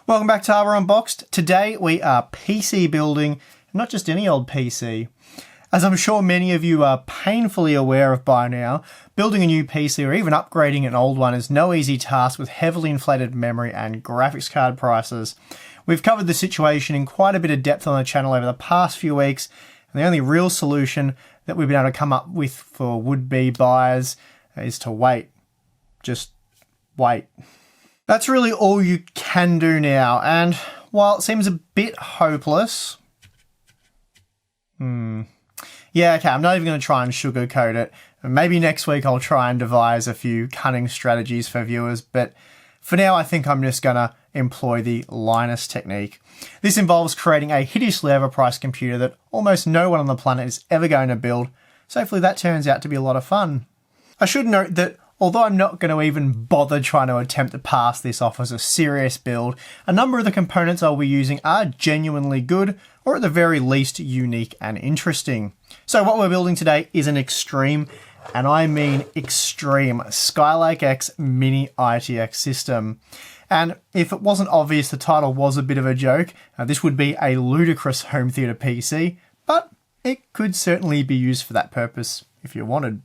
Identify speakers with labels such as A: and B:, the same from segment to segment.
A: Welcome back to our Unboxed. Today we are PC building, not just any old PC. As I'm sure many of you are painfully aware of by now, building a new PC or even upgrading an old one is no easy task with heavily inflated memory and graphics card prices. We've covered the situation in quite a bit of depth on the channel over the past few weeks, and the only real solution that we've been able to come up with for would-be buyers is to wait. Just wait. That's really all you can do now, and while it seems a bit hopeless... Yeah, okay, I'm not even going to try and sugarcoat it. Maybe next week I'll try and devise a few cunning strategies for viewers, but for now I think I'm just going to employ the Linus technique. This involves creating a hideously overpriced computer that almost no one on the planet is ever going to build, so hopefully that turns out to be a lot of fun. I should note that although I'm not going to even bother trying to attempt to pass this off as a serious build, a number of the components I'll be using are genuinely good, or at the very least unique and interesting. So what we're building today is an extreme, and I mean extreme, Skylake X mini ITX system. And if it wasn't obvious the title was a bit of a joke, this would be a ludicrous home theatre PC, but it could certainly be used for that purpose if you wanted.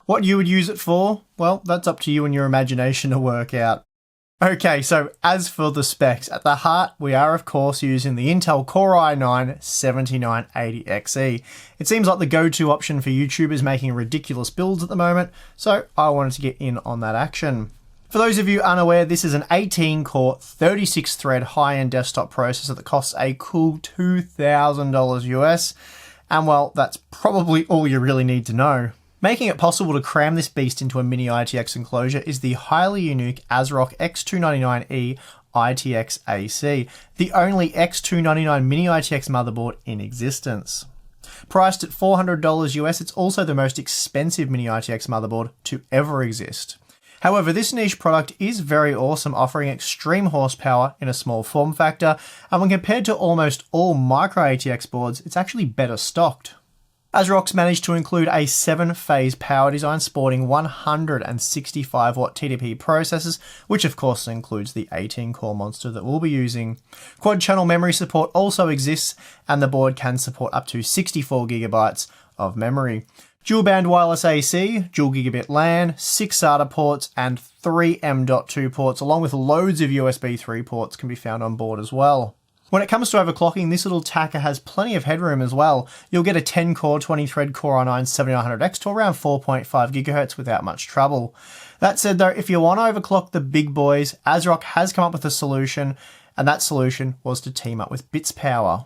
A: What you would use it for? Well, that's up to you and your imagination to work out. Okay, so as for the specs, at the heart, we are of course using the Intel Core i9-7980XE. It seems like the go-to option for YouTubers making ridiculous builds at the moment, so I wanted to get in on that action. For those of you unaware, this is an 18-core, 36-thread high-end desktop processor that costs a cool $2,000 US, and well, that's probably all you really need to know. Making it possible to cram this beast into a mini ITX enclosure is the highly unique ASRock X299E ITX AC, the only X299 mini ITX motherboard in existence. Priced at $400 US, it's also the most expensive mini ITX motherboard to ever exist. However, this niche product is very awesome, offering extreme horsepower in a small form factor, and when compared to almost all micro ATX boards, it's actually better stocked. ASRock's managed to include a 7-phase power design sporting 165-watt TDP processors, which of course includes the 18-core monster that we'll be using. Quad-channel memory support also exists, and the board can support up to 64GB of memory. Dual-band wireless AC, dual gigabit LAN, 6 SATA ports, and 3 M.2 ports, along with loads of USB 3 ports can be found on board as well. When it comes to overclocking, this little tacker has plenty of headroom as well. You'll get a 10-core, 20-thread Core i9-7900X to around 4.5 GHz without much trouble. That said though, if you want to overclock the big boys, ASRock has come up with a solution, and that solution was to team up with BitsPower.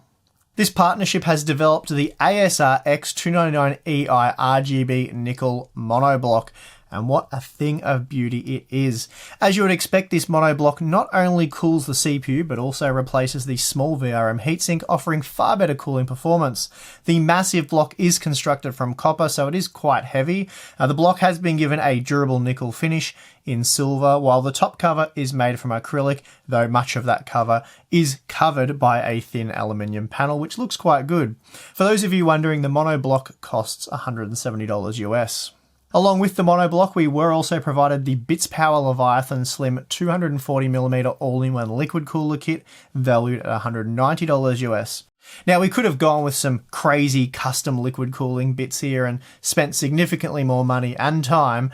A: This partnership has developed the ASR X299EI RGB nickel monoblock, and what a thing of beauty it is. As you would expect, this monoblock not only cools the CPU, but also replaces the small VRM heatsink, offering far better cooling performance. The massive block is constructed from copper, so it is quite heavy. The block has been given a durable nickel finish in silver, while the top cover is made from acrylic, though much of that cover is covered by a thin aluminium panel, which looks quite good. For those of you wondering, the monoblock costs $170 US. Along with the monoblock, we were also provided the BitsPower Leviathan Slim 240mm all-in-one liquid cooler kit, valued at $190 US. Now, we could have gone with some crazy custom liquid cooling bits here and spent significantly more money and time,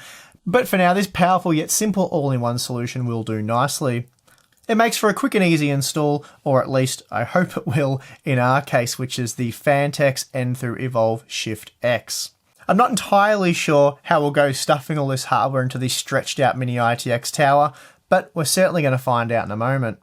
A: but for now, this powerful yet simple all-in-one solution will do nicely. It makes for a quick and easy install, or at least I hope it will in our case, which is the Phanteks Enthoo Evolve Shift X. I'm not entirely sure how we'll go stuffing all this hardware into this stretched out mini ITX tower, but we're certainly going to find out in a moment.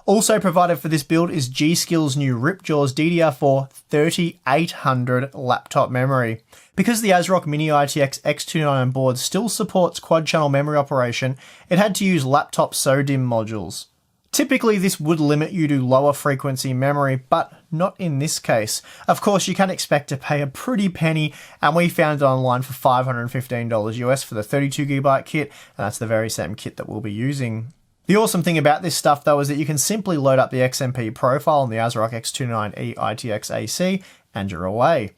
A: Also provided for this build is G-Skill's new Ripjaws DDR4 3800 laptop memory. Because the ASRock Mini ITX X299 board still supports quad-channel memory operation, it had to use laptop SODIMM modules. Typically, this would limit you to lower frequency memory, but not in this case. Of course, you can expect to pay a pretty penny, and we found it online for $515 US for the 32GB kit, and that's the very same kit that we'll be using. The awesome thing about this stuff though is that you can simply load up the XMP profile on the ASRock X299E ITX AC, and you're away.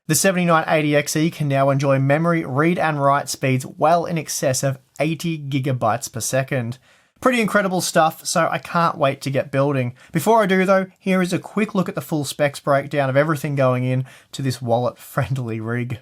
A: The 7980XE can now enjoy memory read and write speeds well in excess of 80 GB per second. Pretty incredible stuff, so I can't wait to get building. Before I do though, here is a quick look at the full specs breakdown of everything going in to this wallet-friendly rig.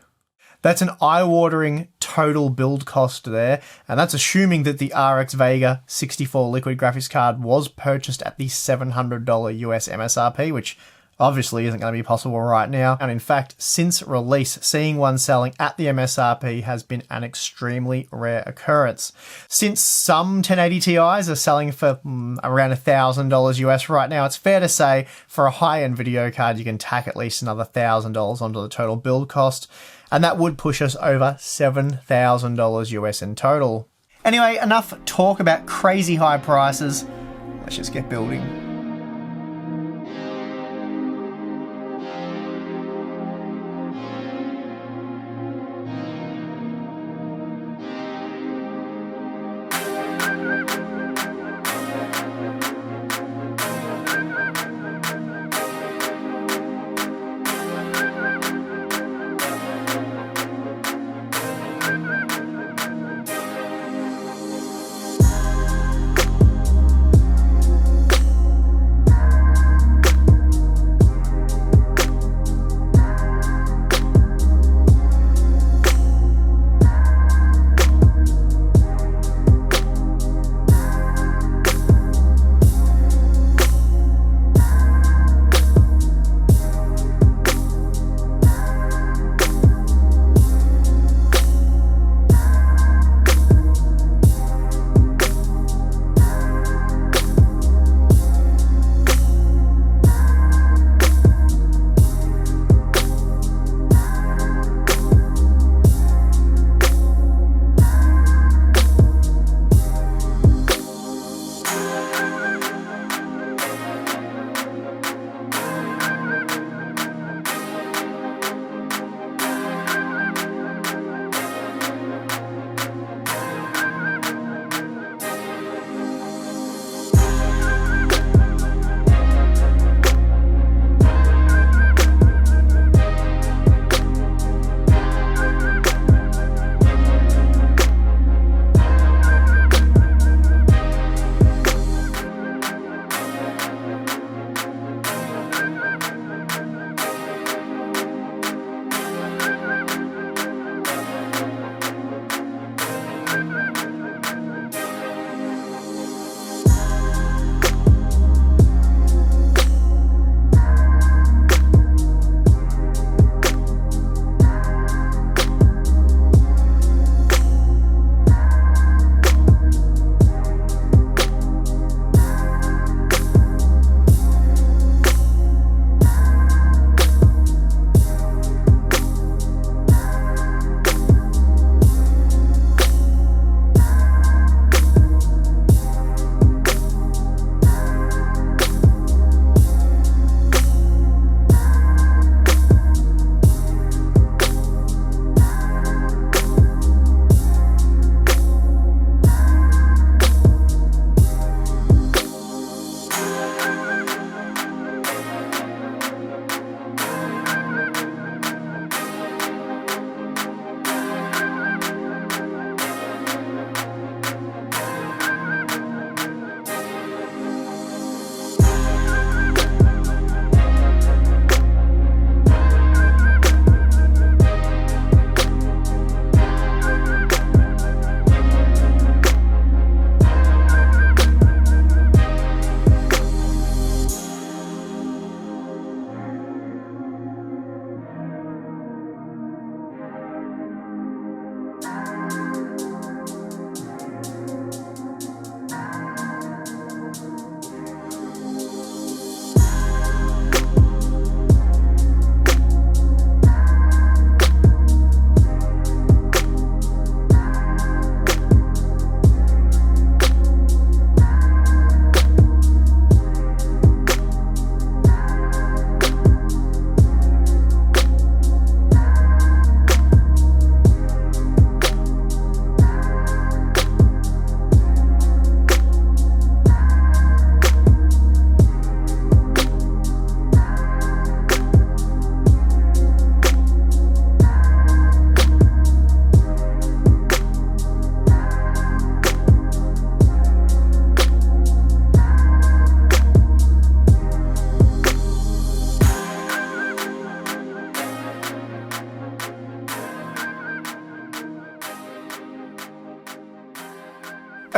A: That's an eye-watering total build cost there, and that's assuming that the RX Vega 64 liquid graphics card was purchased at the $700 US MSRP, which obviously isn't going to be possible right now. And in fact, since release, seeing one selling at the MSRP has been an extremely rare occurrence. Since some 1080 Ti's are selling for around $1,000 US right now, it's fair to say for a high-end video card, you can tack at least another $1,000 onto the total build cost. And that would push us over $7,000 US in total. Anyway, enough talk about crazy high prices. Let's just get building.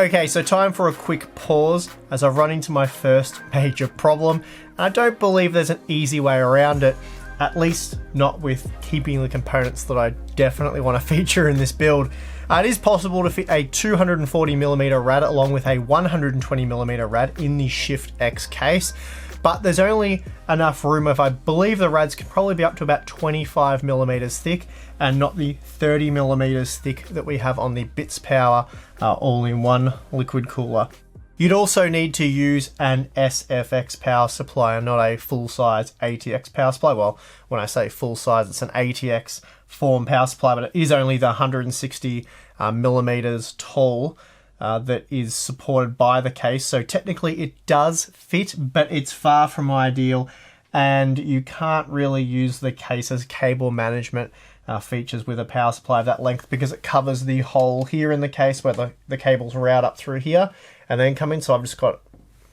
A: Okay, so time for a quick pause as I run into my first major problem. And I don't believe there's an easy way around it, at least not with keeping the components that I definitely want to feature in this build. It is possible to fit a 240mm rad along with a 120mm rad in the Shift X case, but there's only enough room if I believe the rads can probably be up to about 25mm thick and not the 30mm thick that we have on the Bits Power all-in-one liquid cooler. You'd also need to use an SFX power supply and not a full-size ATX power supply. Well, when I say full-size, it's an ATX form power supply, but it is only the 160 millimeters tall that is supported by the case. So technically it does fit, but it's far from ideal, and you can't really use the case as cable management features with a power supply of that length because it covers the hole here in the case where the cables route up through here and then come in. So I've just got,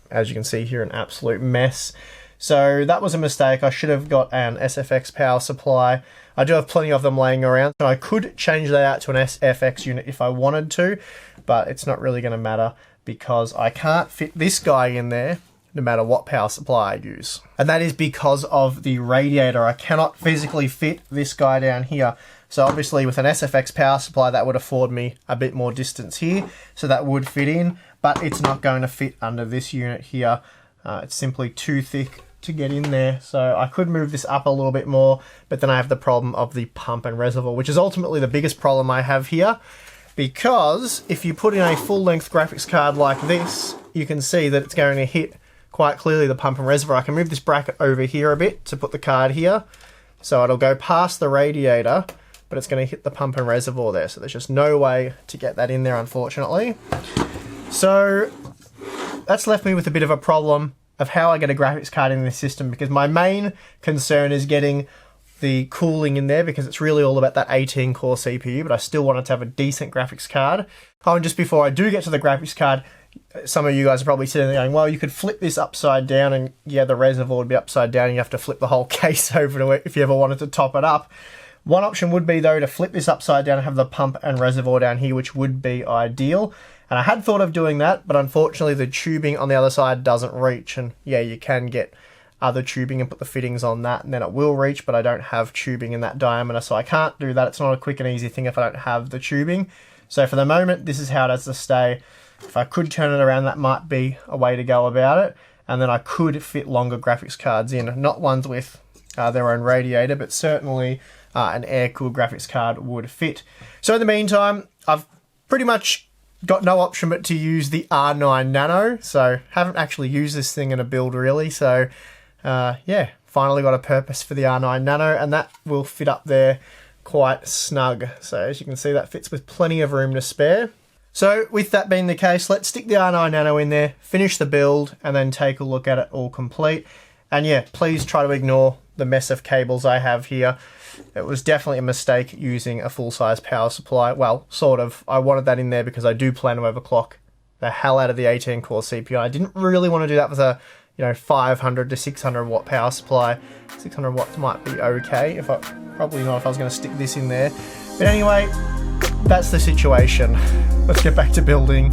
A: as you can see here, an absolute mess. So that was a mistake. I should have got an SFX power supply. I do have plenty of them laying around, so I could change that out to an SFX unit if I wanted to, but it's not really going to matter because I can't fit this guy in there no matter what power supply I use. And that is because of the radiator. I cannot physically fit this guy down here. So obviously with an SFX power supply, that would afford me a bit more distance here, so that would fit in, but it's not going to fit under this unit here. It's simply too thick to get in there. So I could move this up a little bit more, but then I have the problem of the pump and reservoir, which is ultimately the biggest problem I have here, because if you put in a full-length graphics card like this, you can see that it's going to hit quite clearly the pump and reservoir. I can move this bracket over here a bit to put the card here, so it'll go past the radiator, but it's going to hit the pump and reservoir there, so there's just no way to get that in there, unfortunately. So that's left me with a bit of a problem of how I get a graphics card in this system, because my main concern is getting the cooling in there, because it's really all about that 18 core CPU, but I still want it to have a decent graphics card. Oh, and just before I do get to the graphics card, some of you guys are probably sitting there going, well, you could flip this upside down and yeah, the reservoir would be upside down and you have to flip the whole case over to it if you ever wanted to top it up. One option would be though to flip this upside down and have the pump and reservoir down here, which would be ideal. And I had thought of doing that, but unfortunately the tubing on the other side doesn't reach. And yeah, you can get other tubing and put the fittings on that and then it will reach, but I don't have tubing in that diameter, so I can't do that. It's not a quick and easy thing if I don't have the tubing. So for the moment, this is how it has to stay. If I could turn it around, that might be a way to go about it. And then I could fit longer graphics cards in, not ones with their own radiator, but certainly an air-cooled graphics card would fit. So in the meantime, I've pretty much got no option but to use the R9 Nano. So haven't actually used this thing in a build really. So yeah, finally got a purpose for the R9 Nano, and that will fit up there quite snug. So as you can see, that fits with plenty of room to spare. So with that being the case, let's stick the R9 Nano in there, finish the build, and then take a look at it all complete. And yeah, please try to ignore the mess of cables I have here. It was definitely a mistake using a full-size power supply. Well, sort of. I wanted that in there because I do plan to overclock the hell out of the 18-core CPU. I didn't really want to do that with a 500 to 600 watt power supply. 600 watts might be okay. Probably not if I was going to stick this in there. But anyway, that's the situation. Let's get back to building.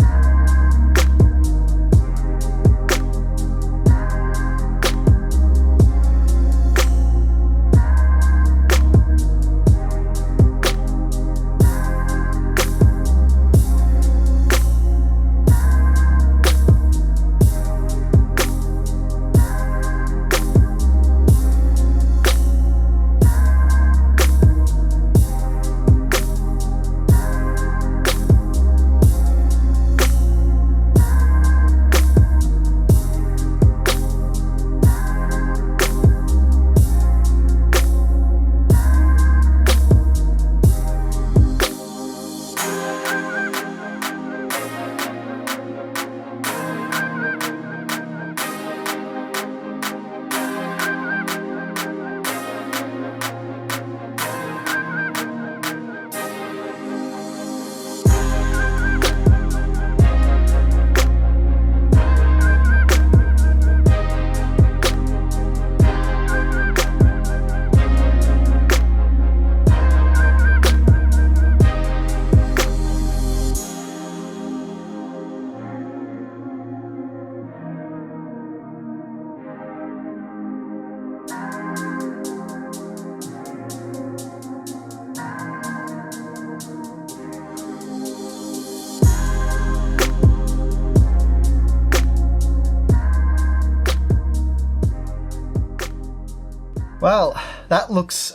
A: Well, that looks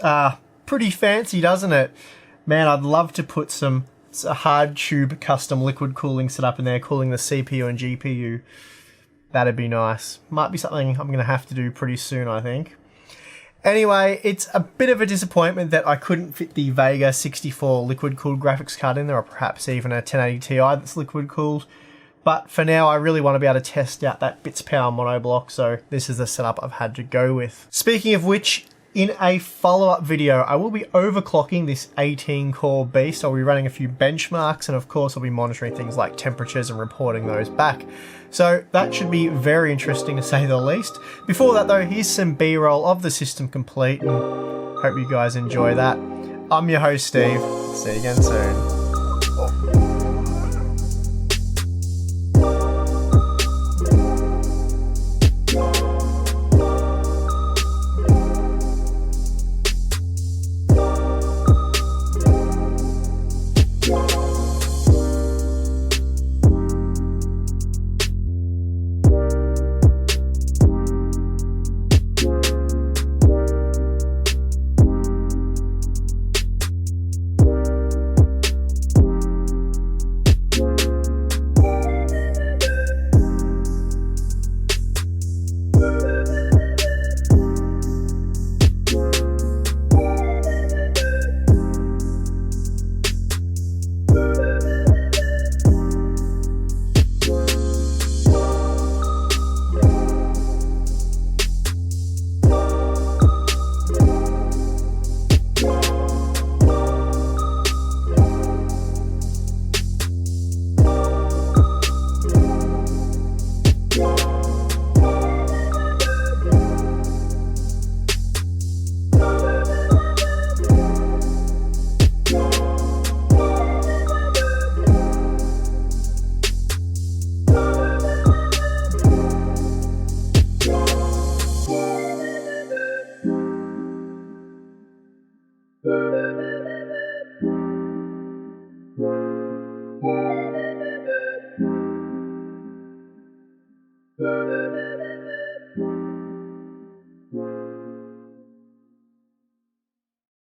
A: pretty fancy, doesn't it? Man, I'd love to put some hard tube custom liquid cooling set up in there, cooling the CPU and GPU. That'd be nice. Might be something I'm going to have to do pretty soon, I think. Anyway, it's a bit of a disappointment that I couldn't fit the Vega 64 liquid cooled graphics card in there, or perhaps even a 1080 Ti that's liquid cooled. But for now, I really want to be able to test out that bits power monoblock, so this is the setup I've had to go with. Speaking of which, in a follow-up video, I will be overclocking this 18-core beast. I'll be running a few benchmarks, and of course I'll be monitoring things like temperatures and reporting those back. So that should be very interesting to say the least. Before that though, here's some B-roll of the system complete, and hope you guys enjoy that. I'm your host, Steve. See you again soon.
B: Thank you.